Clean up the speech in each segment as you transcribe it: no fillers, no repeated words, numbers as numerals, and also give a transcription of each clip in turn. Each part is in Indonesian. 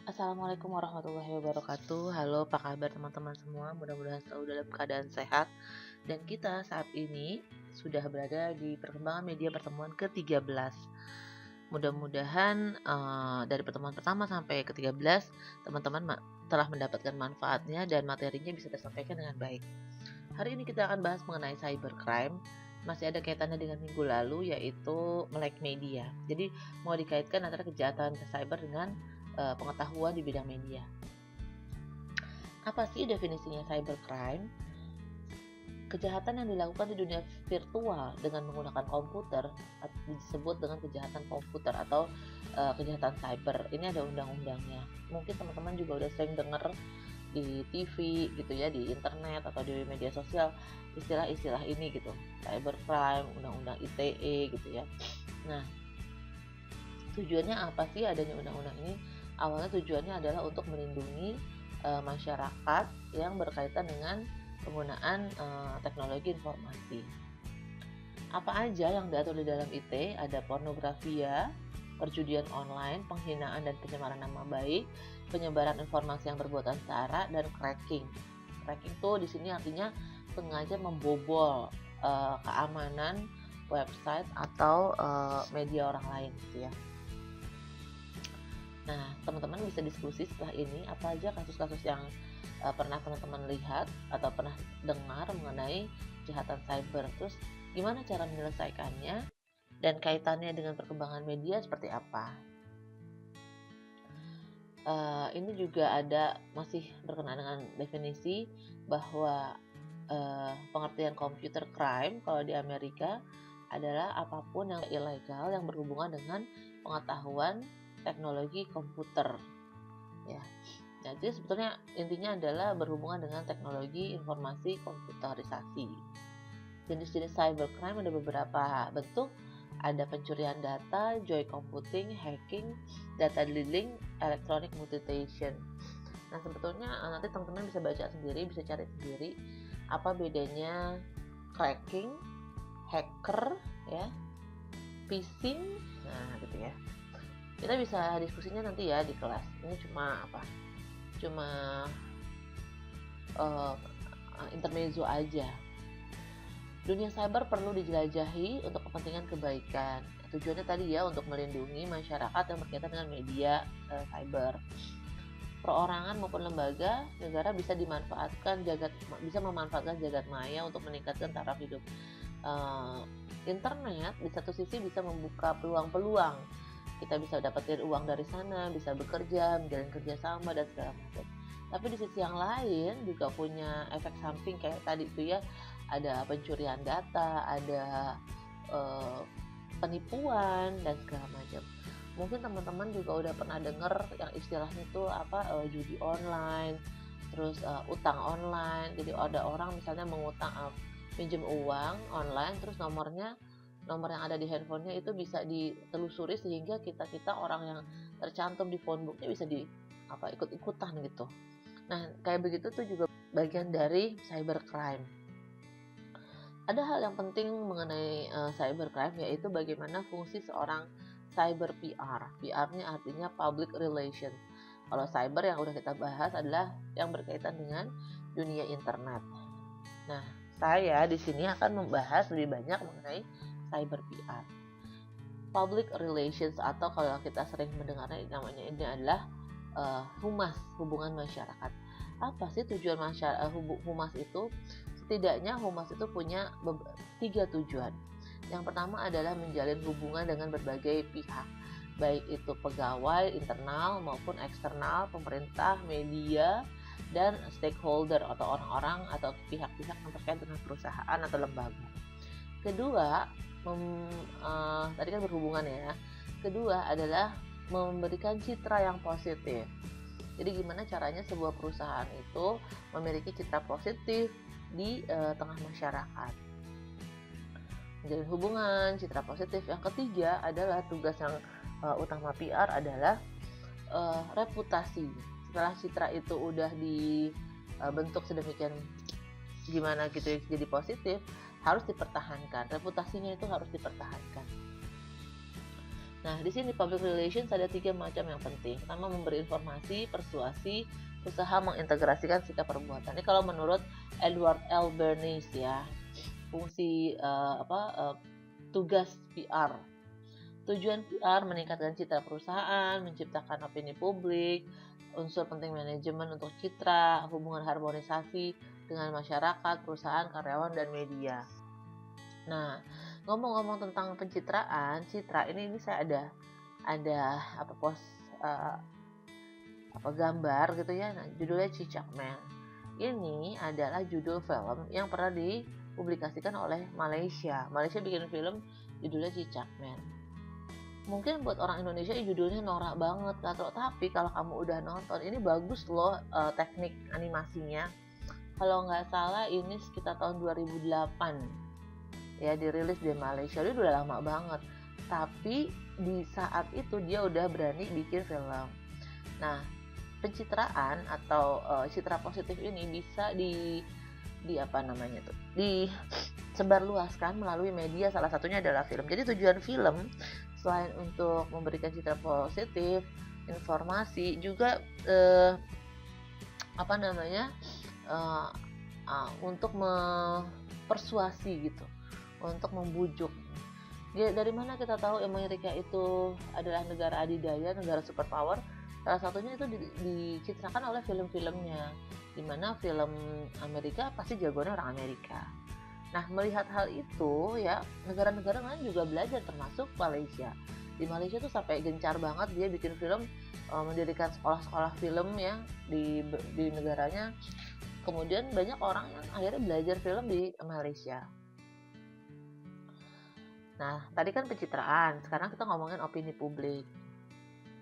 Assalamualaikum warahmatullahi wabarakatuh. Halo, apa kabar teman-teman semua? Mudah-mudahan selalu dalam keadaan sehat. Dan kita saat ini sudah berada di perkembangan media pertemuan ke-13. Mudah-mudahan dari pertemuan pertama sampai ke-13, teman-teman telah mendapatkan manfaatnya dan materinya bisa tersampaikan dengan baik. Hari ini kita akan bahas mengenai cybercrime. Masih ada kaitannya dengan minggu lalu, yaitu melek media. Jadi mau dikaitkan antara kejahatan cyber dengan pengetahuan di bidang media. Apa sih definisinya cybercrime? Kejahatan yang dilakukan di dunia virtual dengan menggunakan komputer disebut dengan kejahatan komputer atau kejahatan cyber. Ini ada undang-undangnya. Mungkin teman-teman juga udah sering dengar di TV gitu ya, di internet atau di media sosial istilah-istilah ini gitu, cybercrime, undang-undang ITE gitu ya. Nah, tujuannya apa sih adanya undang-undang ini? Awalnya tujuannya adalah untuk melindungi masyarakat yang berkaitan dengan penggunaan teknologi informasi. Apa aja yang diatur di dalam ITE? Ada pornografia, perjudian online, penghinaan dan pencemaran nama baik, penyebaran informasi yang berbuatan sara, dan cracking. Cracking itu di sini artinya sengaja membobol keamanan website atau media orang lain gitu ya. Nah, teman-teman bisa diskusi setelah ini apa aja kasus-kasus yang pernah teman-teman lihat atau pernah dengar mengenai kejahatan cyber. Terus gimana cara menyelesaikannya dan kaitannya dengan perkembangan media seperti apa. Ini juga ada masih berkenaan dengan definisi bahwa pengertian computer crime kalau di Amerika adalah apapun yang ilegal yang berhubungan dengan pengetahuan teknologi komputer ya. Jadi sebetulnya intinya adalah berhubungan dengan teknologi informasi komputerisasi. Jenis-jenis cybercrime ada beberapa bentuk, ada pencurian data, joy computing, hacking, data dealing, electronic mutilation. Nah, sebetulnya nanti teman-teman bisa baca sendiri, bisa cari sendiri apa bedanya cracking, hacker, ya, phishing, nah gitu ya. Kita bisa diskusinya nanti ya di kelas. Ini cuma intermezzo aja. Dunia cyber perlu dijelajahi untuk kepentingan kebaikan. Tujuannya tadi ya untuk melindungi masyarakat yang berkaitan dengan media cyber. Perorangan maupun lembaga negara bisa memanfaatkan jagat maya untuk meningkatkan taraf hidup. Internet di satu sisi bisa membuka peluang-peluang. Kita bisa dapetin uang dari sana, bisa bekerja, menjalin kerjasama dan segala macam. Tapi di sisi yang lain juga punya efek samping kayak tadi itu ya, ada pencurian data, ada penipuan dan segala macam. Mungkin teman-teman juga udah pernah dengar yang istilahnya itu judi online, terus utang online. Jadi ada orang misalnya mengutang pinjam uang online, terus nomor yang ada di handphonenya itu bisa ditelusuri sehingga kita orang yang tercantum di phonebooknya bisa ikut-ikutan gitu. Nah, kayak begitu tuh juga bagian dari cybercrime. Ada hal yang penting mengenai cybercrime, yaitu bagaimana fungsi seorang cyber PR. PR-nya artinya public relation. Kalau cyber yang udah kita bahas adalah yang berkaitan dengan dunia internet. Nah, saya di sini akan membahas lebih banyak mengenai cyber PR. Public relations atau kalau kita sering mendengarnya namanya ini adalah humas, hubungan masyarakat. Apa sih tujuan humas itu? Setidaknya humas itu punya 3 tujuan. Yang pertama adalah menjalin hubungan dengan berbagai pihak, baik itu pegawai internal maupun eksternal, pemerintah, media, dan stakeholder atau orang-orang atau pihak-pihak yang terkait dengan perusahaan atau lembaga. Kedua, tadi kan berhubungan ya. Kedua adalah memberikan citra yang positif. Jadi gimana caranya sebuah perusahaan itu memiliki citra positif di tengah masyarakat. Menjalin hubungan, citra positif. Yang ketiga adalah tugas yang utama PR adalah reputasi. Setelah citra itu udah dibentuk sedemikian gimana gitu jadi positif, harus dipertahankan. Reputasinya itu harus dipertahankan. Nah, di sini public relations ada 3 macam yang penting. Pertama, memberi informasi, persuasi, usaha mengintegrasikan sikap perbuatan. Ini kalau menurut Edward L. Bernays ya, fungsi tugas PR. Tujuan PR meningkatkan citra perusahaan, menciptakan opini publik, unsur penting manajemen untuk citra, hubungan harmonisasi dengan masyarakat, perusahaan, karyawan, dan media. Nah, ngomong-ngomong tentang pencitraan, citra ini saya ada gambar gitu ya. Nah, judulnya Cicak Man. Ini adalah judul film yang pernah dipublikasikan oleh Malaysia. Malaysia bikin film judulnya Cicak Man. Mungkin buat orang Indonesia judulnya norak banget, tapi kalau kamu udah nonton, ini bagus loh teknik animasinya. Kalau nggak salah ini sekitar tahun 2008 ya dirilis di Malaysia. Dia udah lama banget, tapi di saat itu dia udah berani bikin film. Nah, pencitraan atau citra positif ini bisa disebarluaskan melalui media, salah satunya adalah film. Jadi tujuan film selain untuk memberikan citra positif, informasi, juga untuk persuasi gitu, untuk membujuk. Dari mana kita tahu Amerika itu adalah negara adidaya, negara superpower? Salah satunya itu dicitrakan oleh film-filmnya, dimana film Amerika pasti jagoannya orang Amerika. Nah, melihat hal itu ya, negara-negara lain juga belajar, termasuk Malaysia. Di Malaysia tuh sampai gencar banget dia bikin film, mendirikan sekolah-sekolah film ya di negaranya. Kemudian banyak orang yang akhirnya belajar film di Malaysia. Nah, tadi kan pencitraan, sekarang kita ngomongin opini publik.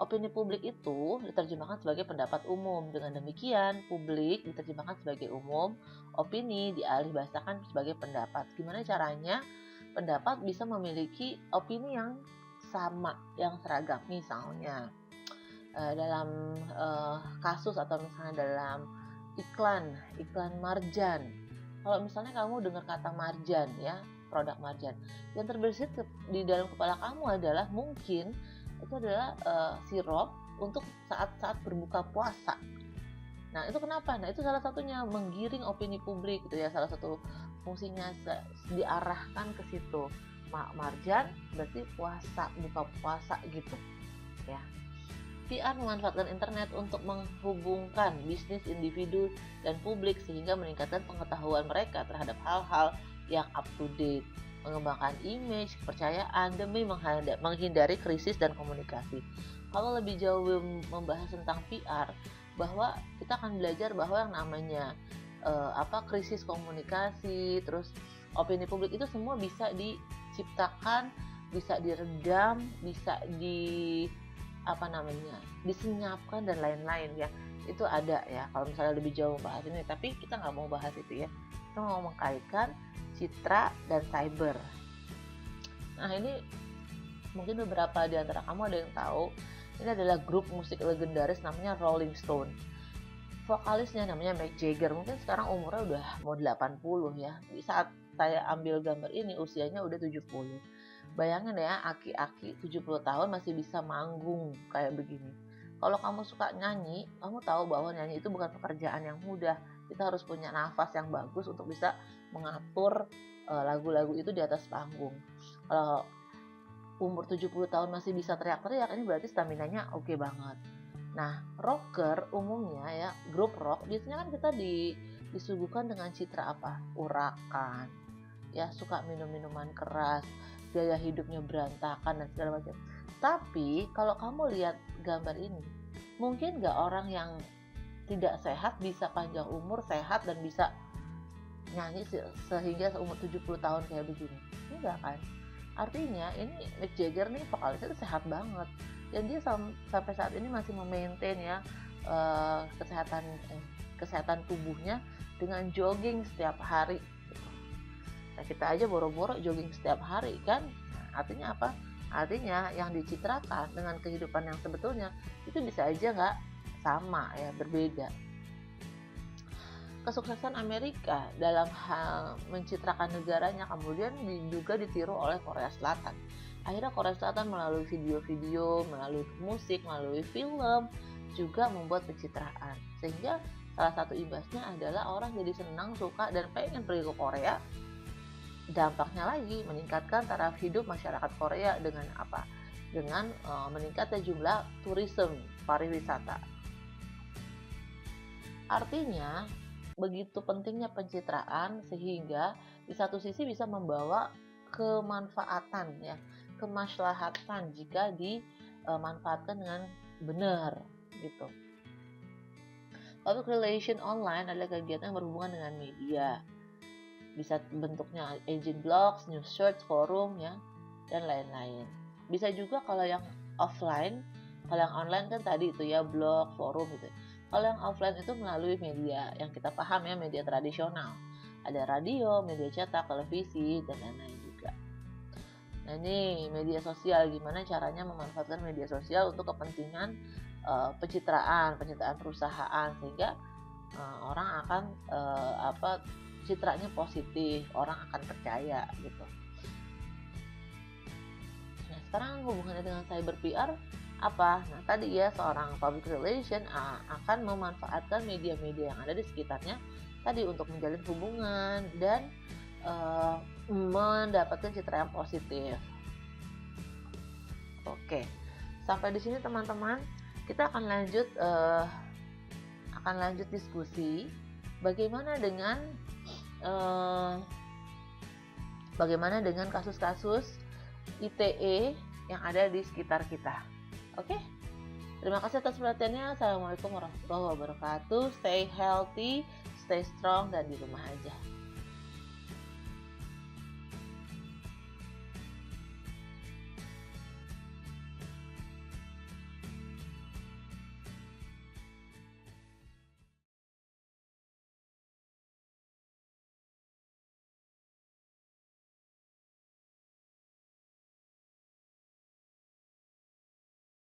Opini publik itu diterjemahkan sebagai pendapat umum. Dengan demikian, publik diterjemahkan sebagai umum, opini dialihbahasakan sebagai pendapat. Gimana caranya pendapat bisa memiliki opini yang sama, yang seragam? Misalnya dalam kasus atau misalnya dalam iklan marjan. Kalau misalnya kamu dengar kata marjan ya, produk marjan, yang terbersit di dalam kepala kamu adalah mungkin itu adalah sirup untuk saat-saat berbuka puasa. Nah, itu kenapa? Nah, itu salah satunya menggiring opini publik gitu ya. Salah satu fungsinya diarahkan ke situ. Marjan berarti puasa, buka puasa gitu ya. PR memanfaatkan internet untuk menghubungkan bisnis individu dan publik sehingga meningkatkan pengetahuan mereka terhadap hal-hal yang up to date, mengembangkan image, kepercayaan demi menghindari krisis dan komunikasi. Kalau lebih jauh membahas tentang PR, bahwa kita akan belajar bahwa yang namanya krisis komunikasi, terus opini publik itu semua bisa diciptakan, bisa diredam, bisa disenyapkan dan lain-lain ya. Itu ada ya kalau misalnya lebih jauh membahas ini, tapi kita nggak mau bahas itu ya. Kita mau mengkaitkan citra dan cyber. Nah, ini mungkin beberapa di antara kamu ada yang tahu, ini adalah grup musik legendaris namanya Rolling Stone. Vokalisnya namanya Mick Jagger, mungkin sekarang umurnya udah mau 80 ya. Di saat saya ambil gambar ini usianya udah 70. Bayangin ya, aki-aki 70 tahun masih bisa manggung kayak begini. Kalau kamu suka nyanyi, kamu tahu bahwa nyanyi itu bukan pekerjaan yang mudah. Kita harus punya nafas yang bagus untuk bisa mengatur lagu-lagu itu di atas panggung. Kalau umur 70 tahun masih bisa teriak-teriak, ini berarti staminanya oke banget. Nah, rocker umumnya ya, grup rock biasanya kan kita disuguhkan dengan citra apa? Urakan, ya, suka minum-minuman keras, gaya hidupnya berantakan dan segala macam. Tapi kalau kamu lihat gambar ini, mungkin nggak orang yang tidak sehat bisa panjang umur, sehat dan bisa nyanyi sehingga umur 70 tahun kayak begini? Enggak kan? Artinya ini Mick Jagger nih vokalisnya sehat banget, dan dia sampai saat ini masih memaintain ya kesehatan tubuhnya dengan jogging setiap hari. Nah, kita aja boro-boro jogging setiap hari kan. Nah, artinya apa? Artinya yang dicitrakan dengan kehidupan yang sebetulnya itu bisa aja nggak sama ya, berbeda. Kesuksesan Amerika dalam hal mencitrakan negaranya kemudian juga ditiru oleh Korea Selatan. Akhirnya Korea Selatan melalui video-video, melalui musik, melalui film juga membuat pencitraan. Sehingga salah satu imbasnya adalah orang jadi senang, suka, dan pengen pergi ke Korea. Dampaknya lagi meningkatkan taraf hidup masyarakat Korea dengan apa? Dengan meningkatnya jumlah turisme pariwisata. Artinya begitu pentingnya pencitraan sehingga di satu sisi bisa membawa kemanfaatan ya, kemaslahatan jika dimanfaatkan dengan benar gitu. Public relation online adalah kegiatan yang berhubungan dengan media. Bisa bentuknya agent blogs, news search, forum ya, dan lain-lain. Bisa juga kalau yang offline, kalau yang online kan tadi itu ya blog, forum gitu. Kalau yang offline itu melalui media yang kita paham ya, media tradisional. Ada radio, media cetak, televisi, dan lain-lain juga. Nah ini media sosial, gimana caranya memanfaatkan media sosial untuk kepentingan pencitraan perusahaan sehingga orang akan citranya positif, orang akan percaya gitu. Nah sekarang hubungannya dengan cyber PR apa? Nah tadi ya seorang public relation akan memanfaatkan media-media yang ada di sekitarnya tadi untuk menjalin hubungan dan mendapatkan citra yang positif. Oke, sampai di sini teman-teman. Kita akan lanjut diskusi bagaimana dengan kasus-kasus ITE yang ada di sekitar kita. Oke? Terima kasih atas perhatiannya. Assalamualaikum warahmatullahi wabarakatuh. Stay healthy, stay strong, dan di rumah aja.